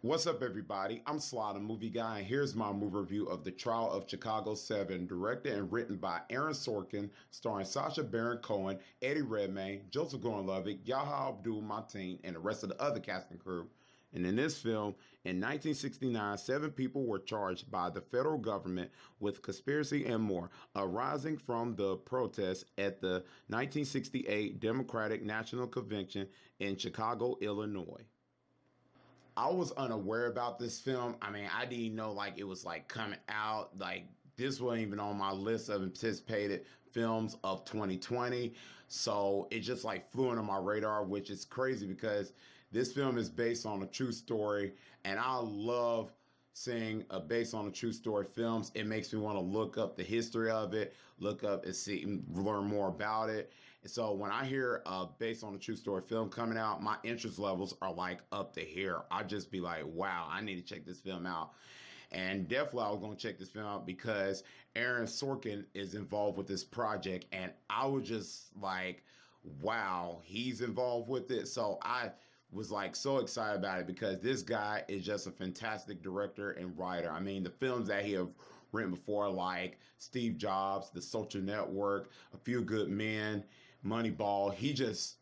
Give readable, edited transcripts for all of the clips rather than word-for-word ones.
What's up, everybody? I'm Sly The Movie Guy, and here's my movie review of The Trial of Chicago 7, directed and written by Aaron Sorkin, starring Sacha Baron Cohen, Eddie Redmayne, Joseph Gordon-Levitt, Yahya Abdul-Mateen, and the rest of the other cast and crew. And in this film, in 1969, 7 people were charged by the federal government with conspiracy and more, arising from the protests at the 1968 Democratic National Convention in Chicago, Illinois. I was unaware about this film. I mean, I didn't know it was coming out. This wasn't even on my list of anticipated films of 2020. So it just flew under my radar, which is crazy because this film is based on a true story, and I love seeing a based on a true story films. It makes me want to look up the history of it, look up and see, learn more about it. And so when I hear based on a true story film coming out, my interest levels are up to here. I just be like, wow, I need to check this film out. And definitely I was going to check this film out because Aaron Sorkin is involved with this project, and I was just like, wow, he's involved with it. So I was so excited about it because this guy is just a fantastic director and writer. I mean, the films that he have written before, like Steve Jobs, The Social Network, A Few Good Men, Moneyball, he just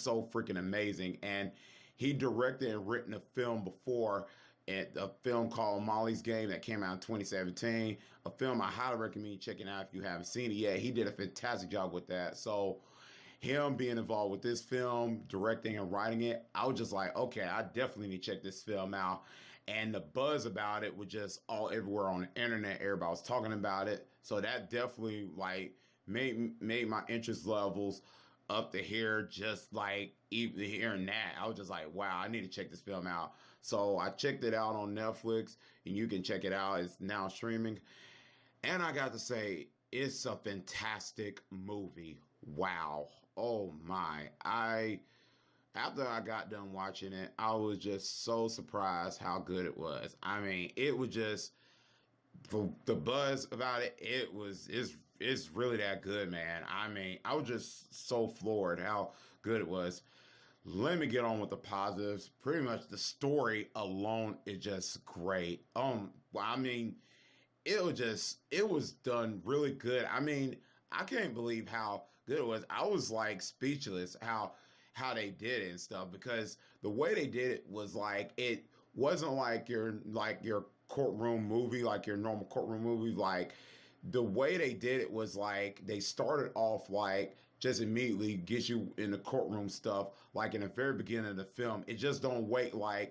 so freaking amazing. And he directed and written a film before, a film called Molly's Game that came out in 2017, a film I highly recommend you checking out if you haven't seen it yet. He did a fantastic job with that. So him being involved with this film, directing and writing it, I was just like, okay, I definitely need to check this film out. And the buzz about it was just all everywhere on the internet. Everybody was talking about it. So that definitely made my interest levels up to here, just even hearing that. I was just like, wow, I need to check this film out. So I checked it out on Netflix, and you can check it out. It's now streaming. And I got to say, it's a fantastic movie. Wow. Oh my. After I got done watching it, I was just so surprised how good it was. I mean, it was just the buzz about it. It's really that good, man. I mean, I was just so floored how good it was. Let me get on with the positives. Pretty much the story alone is just great. I mean, it was done really good. I mean, I can't believe how good it was. I was speechless how they did it and stuff, because the way they did it was it wasn't your courtroom movie, like your normal courtroom movie. The way they did it was they started off just immediately get you in the courtroom stuff in the very beginning of the film. It just don't wait the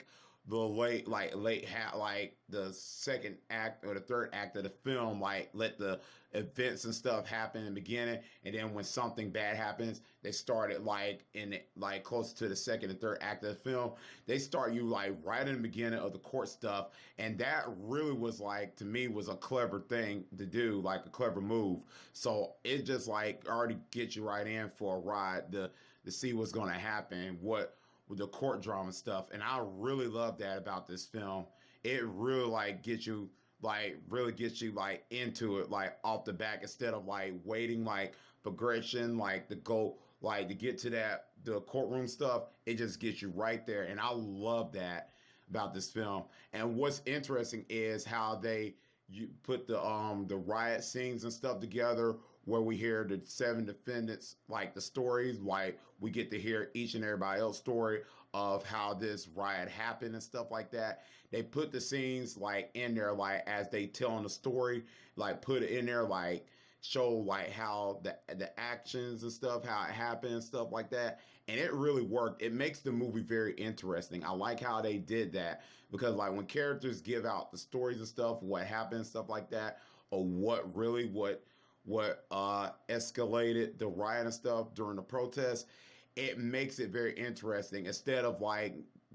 the second act or the third act of the film, let the events and stuff happen in the beginning, and then when something bad happens, they start it in close to the second and third act of the film. They start you right in the beginning of the court stuff, and that really was to me was a clever thing to do, a clever move. So it just already gets you right in for a ride to see what's going to happen, what with the court drama stuff. And I really love that about this film. It really gets you really gets you into it off the back, instead of waiting progression to go to get to the courtroom stuff. It just gets you right there, and I love that about this film. And what's interesting is how you put the riot scenes and stuff together, where we hear the 7 defendants, the stories, we get to hear each and everybody else's story of how this riot happened and stuff like that. They put the scenes in there, as they telling the story, put it in there, show how the actions and stuff, how it happened and stuff like that. And it really worked. It makes the movie very interesting. I like how they did that, because when characters give out the stories and stuff, what happened and stuff like that, or what escalated the riot and stuff during the protest, it makes it very interesting. Instead of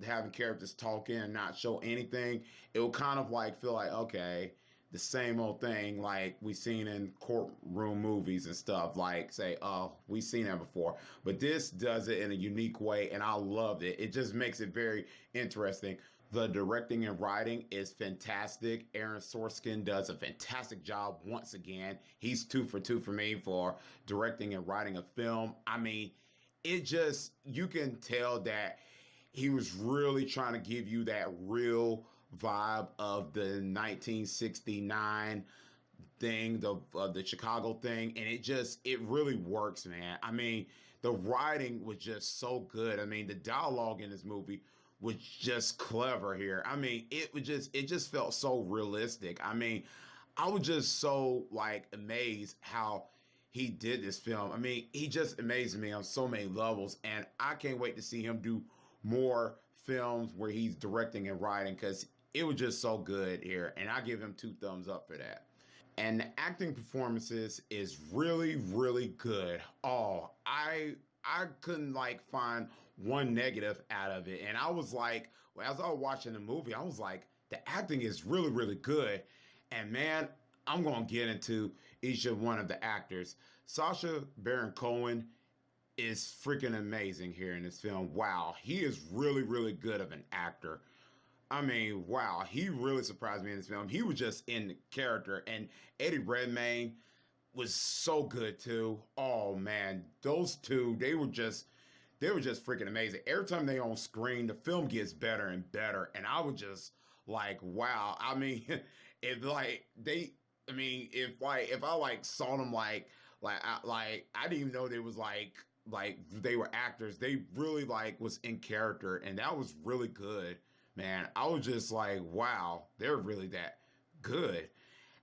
having characters talk in and not show anything, it will kind of feel okay, the same old thing we seen in courtroom movies and stuff, say, oh, we seen that before. But this does it in a unique way, and I loved it. It just makes it very interesting. The directing and writing is fantastic. Aaron Sorkin does a fantastic job once again. He's 2 for 2 for me for directing and writing a film. I mean, you can tell that he was really trying to give you that real vibe of the 1969 thing, the Chicago thing, and it really works, man. I mean, the writing was just so good. I mean, the dialogue in this movie was just clever here. I mean, it just felt so realistic. I mean, I was just so like amazed how he did this film. I mean, he just amazed me on so many levels, and I can't wait to see him do more films where he's directing and writing because it was just so good here, and I give him 2 thumbs up for that. And the acting performances is really, really good. Oh, I couldn't like find one negative out of it, and I was like, well, as I was watching the movie, I was like, the acting is really, really good. And man, I'm gonna get into each of one of the actors. Sacha Baron Cohen is freaking amazing here in this film. Wow, he is really, really good of an actor. I mean, wow, he really surprised me in this film. He was just in the character, and Eddie Redmayne was so good too. Oh man, those two, they were just freaking amazing. Every time they on screen, the film gets better and better, and I was just like, wow. I mean, if like they, I mean, if I like saw them I didn't even know they was like they were actors. They really like was in character, and that was really good, man. I was just like, wow, they're really that good.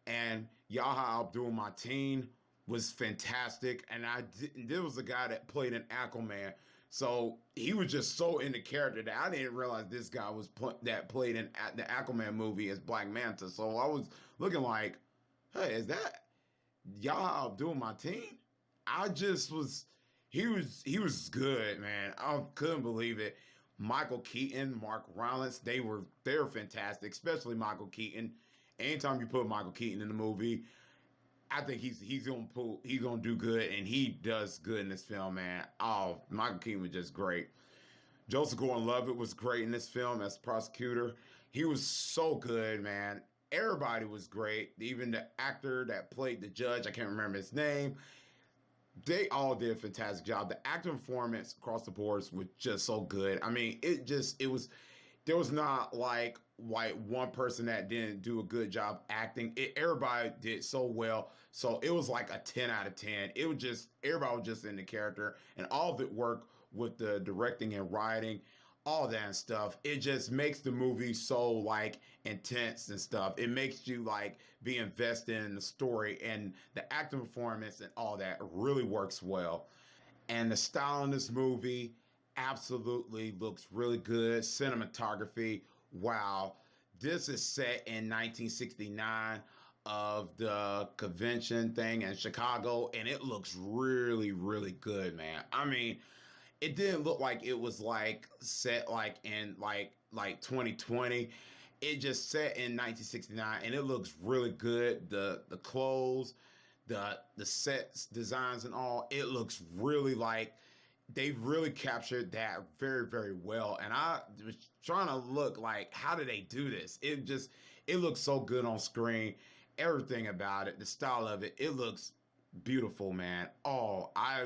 And Yahya Abdul-Mateen was fantastic, and there was a guy that played an Aquaman, so he was just so in the character that I didn't realize this guy was that played in the Aquaman movie as Black Manta. So I was looking like, hey, is that Yahya Abdul-Mateen? I just was, he was good, man. I couldn't believe it. Michael Keaton, Mark Rylance, they're fantastic, especially Michael Keaton. Anytime you put Michael Keaton in the movie, I think he's gonna do good, and he does good in this film, man. Oh, Michael Keaton was just great. Joseph Gordon-Levitt was great in this film as prosecutor. He was so good, man. Everybody was great. Even the actor that played the judge, I can't remember his name. They all did a fantastic job. The acting performance across the boards was just so good. I mean, it was there was not like one person that didn't do a good job acting. Everybody did so well. So it was like a 10 out of 10. It was just everybody was just in the character, and all of it worked with the directing and writing, all that stuff. It just makes the movie so like intense and stuff. It makes you like be invested in the story, and the acting performance and all that really works well. And the style in this movie absolutely looks really good. Cinematography, wow. This is set in 1969 of the convention thing in Chicago, and it looks really, really good, man. I mean, it didn't look like it was like set like in like 2020. It just set in 1969, and it looks really good. The clothes, the sets, designs, and all. It looks really like they really captured that very, very well. And I was trying to look like, how did they do this? It looks so good on screen. Everything about it, the style of it, it looks beautiful, man. Oh, I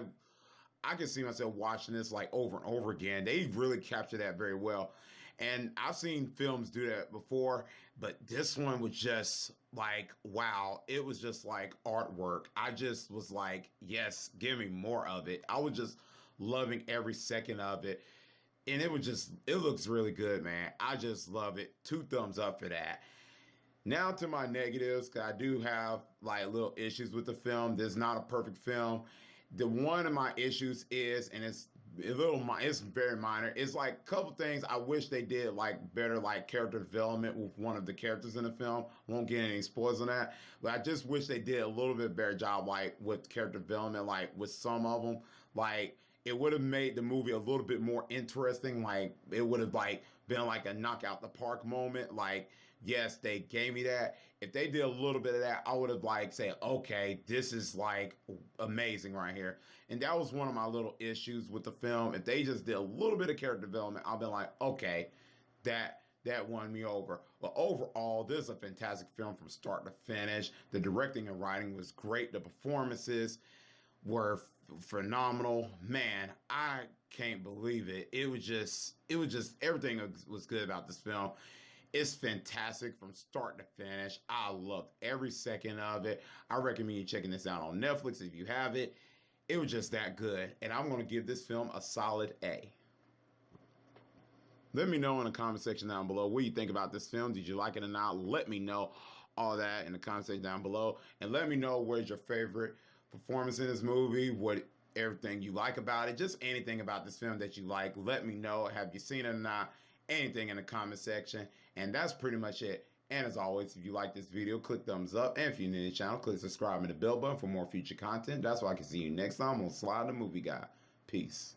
can see myself watching this like over and over again. They really captured that very well. And I've seen films do that before, but this one was just like, wow, it was just like artwork. I just was like, yes, give me more of it. I was just loving every second of it. And it looks really good, man. I just love it. 2 thumbs up for that. Now to my negatives, because I do have like little issues with the film. There's not a perfect film. The one of my issues is, and it's very minor. It's like a couple things I wish they did like better, like character development with one of the characters in the film. Won't get any spoilers on that, but I just wish they did a little bit better job, like with character development, like with some of them. Like it would have made the movie a little bit more interesting. Like it would have like been like a knockout the park moment. Like yes, they gave me that. If they did a little bit of that, I would have like said, okay, this is like amazing right here. And that was one of my little issues with the film. If they just did a little bit of character development, I'll be like, okay, that won me over. But overall, this is a fantastic film from start to finish. The directing and writing was great. The performances were phenomenal. Man, I can't believe it. It was just everything was good about this film. It's fantastic from start to finish. I loved every second of it. I recommend you checking this out on Netflix if you have it. It was just that good. And I'm going to give this film a solid A. Let me know in the comment section down below what you think about this film. Did you like it or not? Let me know all that in the comment section down below. And let me know where's your favorite performance in this movie, what everything you like about it, just anything about this film that you like. Let me know. Have you seen it or not? Anything in the comment section. And that's pretty much it. And as always, if you like this video, click thumbs up. And if you're new to the channel, click subscribe and the bell button for more future content. That's why I can see you next time on Sly the Movie Guy. Peace.